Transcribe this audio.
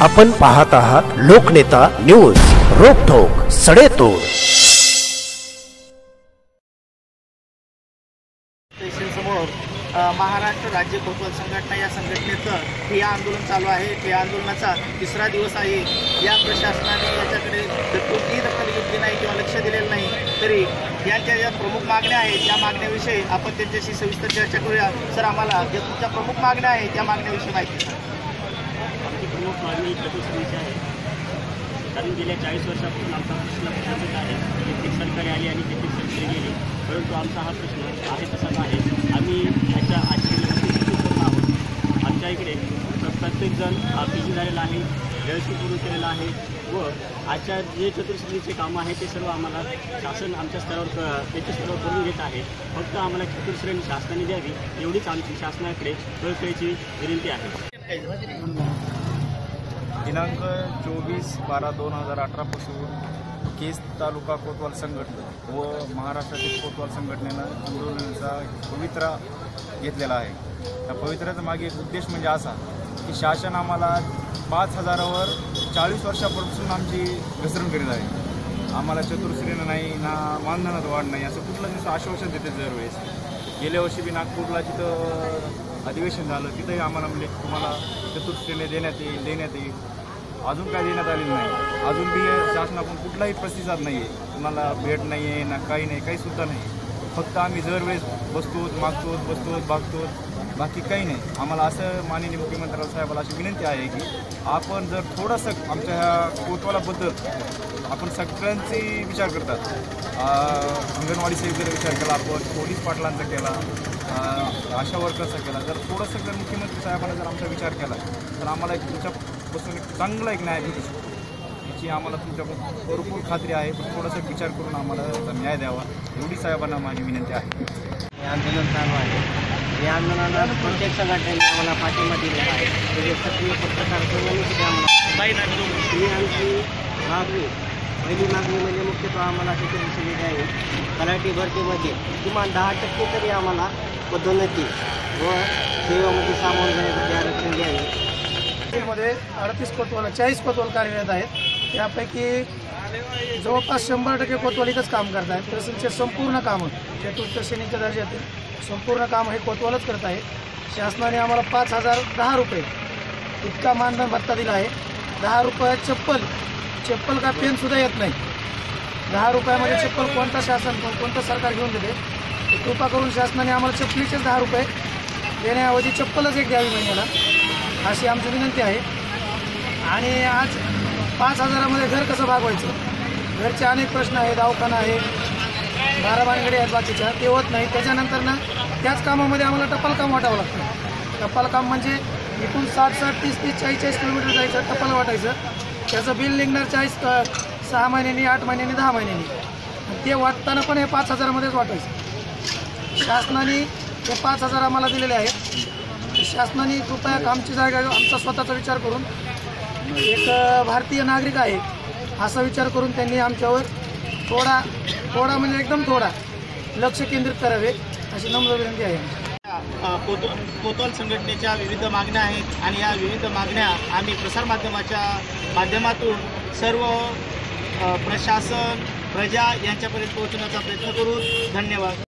आपण पाहत आहात लोकनेता न्यूज, रोखोक सडेतोड। समोर महाराष्ट्र राज्य कोतवाल संघटना या संघटनेचं ठिय्या आंदोलन चालू आहे। ठिय्या आंदोलनाचा तिसरा दिवस आहे। या प्रशासनाने याच्याकडे कोणतीही दखल घेतली नाही किंवा लक्ष दिलेलं नाही, तरी यांच्या ज्या प्रमुख मागण्या आहेत या मागण्याविषयी आपण त्यांच्याशी सविस्तर चर्चा करूया। सर, आम्हाला ज्या तुमच्या प्रमुख मागण्या आहेत त्या मागण्याविषयी माहिती द्या। आमची प्रमुख मागणी चतुर्श्रेणीची आहे, कारण गेल्या 40 वर्षापासून आमचा प्रश्न प्रलंबित आहे। कित्येक सरकारी आली आणि कित्येक सरकारी गेली, परंतु आमचा हा प्रश्न आहे तसाच आहे। आम्ही याच्या आश्चर्य आहोत। आमच्या इकडे प्रत्येकजण पीजी झालेला आहे, जळशी पूर्ण केलेला आहे व आजच्या जे चतुर्श्रेणीचे कामं आहे ते सर्व आम्हाला शासन आमच्या स्तरावर त्याच्या स्तरावर करून घेत आहे। फक्त आम्हाला चतुर्श्रेणी शासनाने द्यावी एवढीच आमची शासनाकडे कळकळीची विनंती आहे। दिनांक 24/12/2018 पासून केस तालुका कोतवाल संघटना व महाराष्ट्रातील कोतवाल संघटनेनं आंदोलनाचा पवित्रा घेतलेला आहे। त्या पवित्र्याचा मागे एक उद्देश म्हणजे असा की शासन आम्हाला 5,000वर 40 वर्षापासून आमची घसरण करीत आहे। आम्हाला चतुर्श्रेणी नाही ना मानधनात वाढ नाही असं कुठलं दिवस आश्वासन देते दरवेळेस। गेल्या वर्षी बी नागपूरला जिथं अधिवेशन झालं तिथंही आम्हाला म्हणजे तुम्हाला चतुर्श्रेणी देण्यात येईल अजून काय देण्यात आलेलं नाही। अजून बी शासनाकडून कुठलाही प्रतिसाद नाही आहे, कुणाला भेट नाही आहे ना काही नाही, काहीसुद्धा नाही। फक्त आम्ही दरवेळेस बसतोच भागतो, बाकी काही नाही। आम्हाला असं माननीय मुख्यमंत्री साहेबाला अशी विनंती आहे की आपण जर थोडंसं आमच्या ह्या कोतवालाबद्दल आपण सगळ्यांचे विचार करतात, अंगणवाडी सेविकेचा विचार केला, आपण पोलीस पाटलांचा केला, आशा वर्करचा केला, जर थोडंसं जर मुख्यमंत्री साहेबांना जर आमचा विचार केला तर आम्हाला एक तुमच्यापासून एक चांगला एक न्याय भेटू शकतो याची आम्हाला तुमच्याकडून भरपूर खात्री आहे। पण थोडंसं विचार करून आम्हाला न्याय द्यावा एवढी साहेबांना माझी विनंती आहे। हे आंदोलन चालू आहे। या आंदोलनाला प्रत्येक संघटनेने आम्हाला पाठिंबा दिलेला आहे। म्हणजे सक्रिय पत्रकार संघाने सुद्धा आम्हाला आमची मागणी पहिली मागणी म्हणजे मुख्यतः आम्हाला चतुर्श्रेणी द्यावी। तलाठी भरतीमध्ये किमान 10% तरी आम्हाला पदोन्नती व सेवेमध्ये सामावून घेण्यासाठी आरक्षण द्यावे। मध्ये 38 कोतवाल 40 कोतवाल कार्यरत आहेत। त्यापैकी जवळपास 100% कोतवाल इथंच काम करत आहेत। तहसीलचे संपूर्ण कामं चतुर्थ श्रेणीच्या दर्जातील संपूर्ण काम हे कोतवालच करत आहेत। शासनाने आम्हाला 5,010 रुपये इतका मानधन भत्ता दिला आहे। 10 रुपयात चप्पल का पेनसुद्धा येत नाही। 10 रुपयामध्ये चप्पल कोणतं सरकार घेऊन देते? कृपा करून शासनाने आम्हाला चप्पलीचेच 10 रुपये देण्याऐवजी चप्पलच एक द्यावी महिन्याला, अशी आमची विनंती आहे। आणि आज 5,000मध्ये घर कसं भागवायचं? घरचे अनेक प्रश्न आहेत, दवाखाना आहे, 12 भानगडी आहेत बाकीच्या, ते होत नाही। त्याच्यानंतर ना त्याच कामामध्ये आम्हाला टपाल काम वाटावं लागतं। टपाल काम म्हणजे इथून 60-60, 30-30, 40-40 किलोमीटर जायचं, टपाल वाटायचं। त्याचं बिल निघणार 6 महिन्यांनी, 8 महिन्यांनी, 10 महिन्यांनी। ते वाटताना पण हे 5,000मध्येच वाटायचं। शासनाने हे 5,000 आम्हाला दिलेले आहेत। शासनाने कृपया आमची जागा आमचा स्वतःचा विचार करून, एक भारतीय नागरिक आहे असा विचार करून त्यांनी आमच्यावर थोडा म्हणजे एकदम थोडा लक्ष केंद्रित करावे अशी नम्र विनंती आहे। कोतवाल संघटनेच्या विविध मागण्या आहेत आणि या विविध मागण्या आम्ही प्रसारमाध्यमाच्या माध्यमातून सर्व प्रशासन, प्रजा यांच्यापर्यंत पोहोचवण्याचा प्रयत्न करू। धन्यवाद।